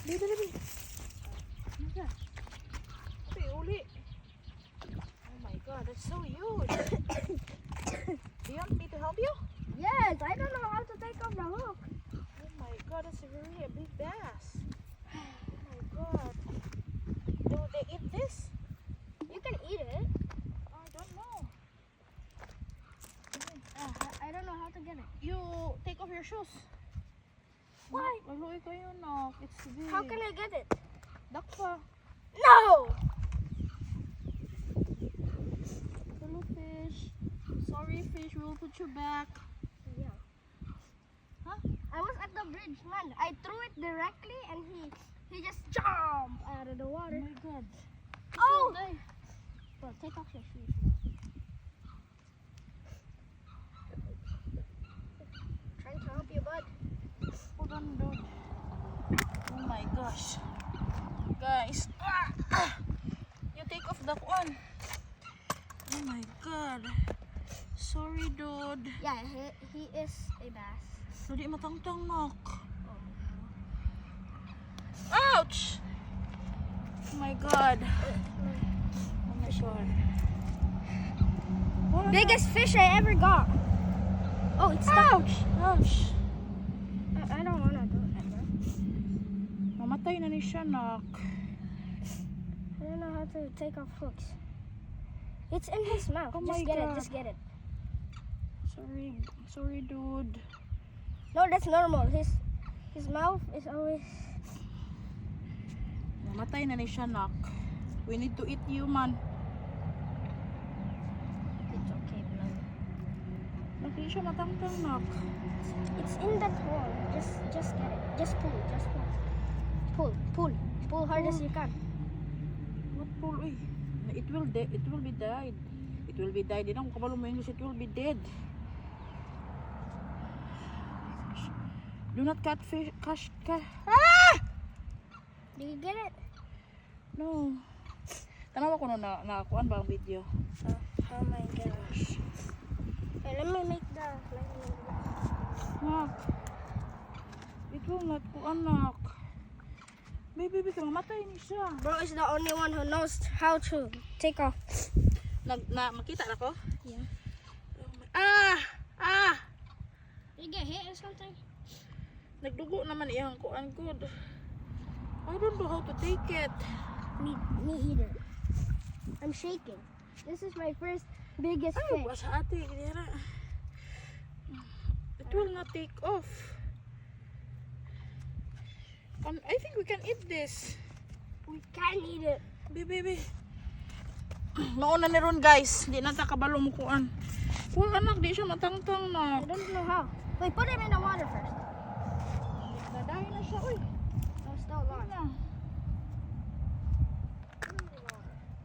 Dali, dali. Ano ka? Ate, uli. Oh my god, that's so huge. Do you want me to help you? Yes, I don't know how to take off the hook. Oh my god, that's really a big bass. Oh my god. Do they eat this? You can eat it. I don't know. I don't know how to get it. You take off your shoes. Why? Maluwi kayo, no. It's big. How can I get it? Dakpa. No! Hello, fish. Sorry, fish. We will put you back. Yeah. Huh? I was at the bridge, man. I threw it directly and he just jumped out of the Oh water. my god. Oh! Day. Bro, take off your shoes now. Trying to help you, bud. Hold on, dude. Oh my gosh. Guys. You take off that one. Oh my god. Sorry, dude. Yeah, he is a bass. Dali matangtang, knock. Ouch! Oh my god. Oh my god. What? Biggest fish I ever got. Oh, it's stuck. Ouch! Ouch! I don't want to do it, bro. Mamatay na ni siya, knock. I don't know how to take off hooks. It's in his mouth. Oh Just my get it. God. Just get it. Sorry, dude. No, that's normal. His mouth is always. Mamatay na ni siya, knock. We need to eat you, man. It's okay, blood. Hindi siya matangtang, knock. It's in that hole. Just get it. Just pull. Just pull. Pull hard as you can. What pull, eh? It will be died. It will be died. Hindi na kung kabalo mo English, it will be dead. Do not catfish. Ah! Do you get it? No. Tanawa ko na nakakuan ba ang video? Oh my gosh. Okay, let me make the. Knock. It will not kuan, knock. Baby, mamatay ni siya. Bro is the only one who knows how to take off. Makita na ko? Yeah. Ah! Did you get hit or something? Nagdugo naman iyang kuan good. I don't know how to take it. Me either. I'm shaking. This is my first biggest Ay, fish. sa ate, ginira. It will not take off. I think we can eat this. We can eat it. Baby. Mauna ni ron, guys. Di na ta kabalo mo kuan. Well, anak, di siya matangtang na. I don't know how. Wait, put him in the water first. Nadahin na siya, uy. No, still alive. Na.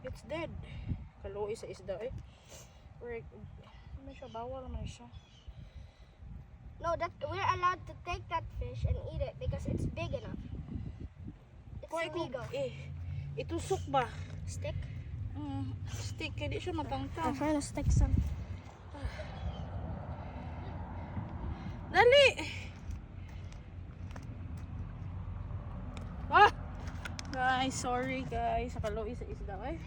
It's dead. Kaluoy sa isda, eh. Ano siya, bawal naman siya. No, that we're allowed to take that fish and eat it because it's big enough. It's illegal. Itusok ba? Stick? Stick, hindi siya I'm matangtang. trying to stick some. Dali! Ah! Guys, sorry guys. Nakaluoy sa isda, eh.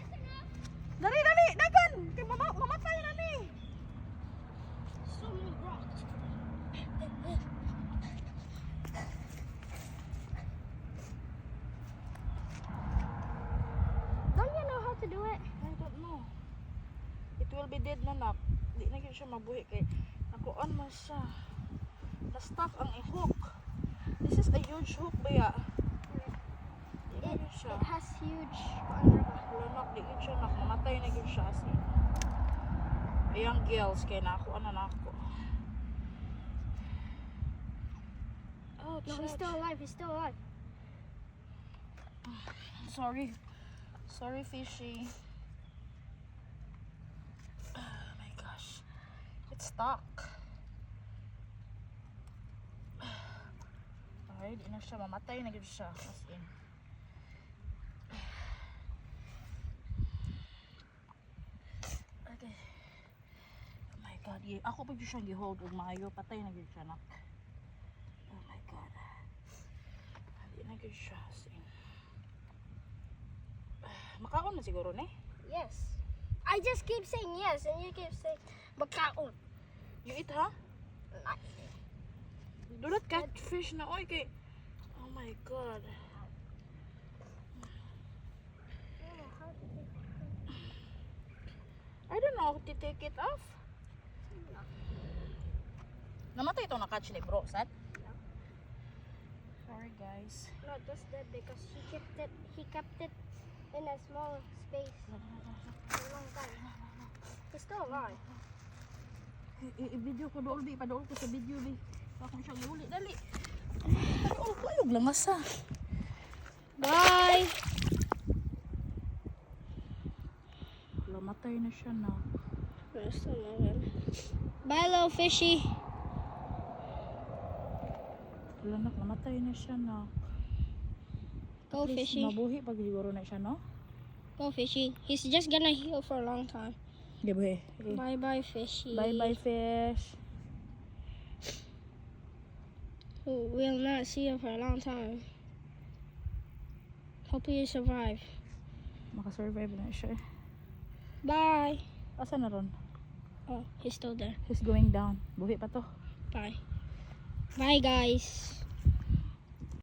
Dali! Dagan! Mamatay na ni! So many rocks. Don't you know how to do it? I don't know. It will be dead na, nak. Di na siya mabuhi kay nakuan man siya. Na-stuck ang hook. This is a huge hook ba ya? Di na yun siya. It has huge. Wala nak, di yun siya nak. Mamatay na yun siya. Ayang gills kay nakuan na nako. Oh, No, he's still alive. He's still alive. Sorry, fishy. Oh my gosh. It's stuck. Ay, di na siya. Mamatay na yun siya. As in. Okay. Oh my god. Ako pa yun siyang gihold og maayo. Patay na yun siya, nak. Oh my god. Di na Okay siya. Makaon na siguro ne. Yes. I just keep saying yes, and you keep saying makaon. You eat ha? Dulat catfish na oy kay. Oh my god. I don't know how to take it off. Namatay itong na-catch ni bro, sad? Sorry guys. No, that's dead because he kept it in a small space for a long time. He's still alive. I-video ko dool, bi. Padool ko sa video, bi. Ako siyang iuli. Dali. Padool ko. Ayog lang masa. Bye. Lamatay na siya na. Bye, little fishy. Wala na, namatay na siya na. Go, At least fishy. mabuhi pag siguro na siya, no? Go, fishy. He's just gonna heal for a long time. Di ba eh? Bye, bye, fishy. Bye-bye fish. We'll not see you for a long time. Hopefully you survive. Makasurvive na siya eh. Bye. Asa na ron? Oh, he's still there. He's going down. Buhi pa to. Bye. Bye, guys.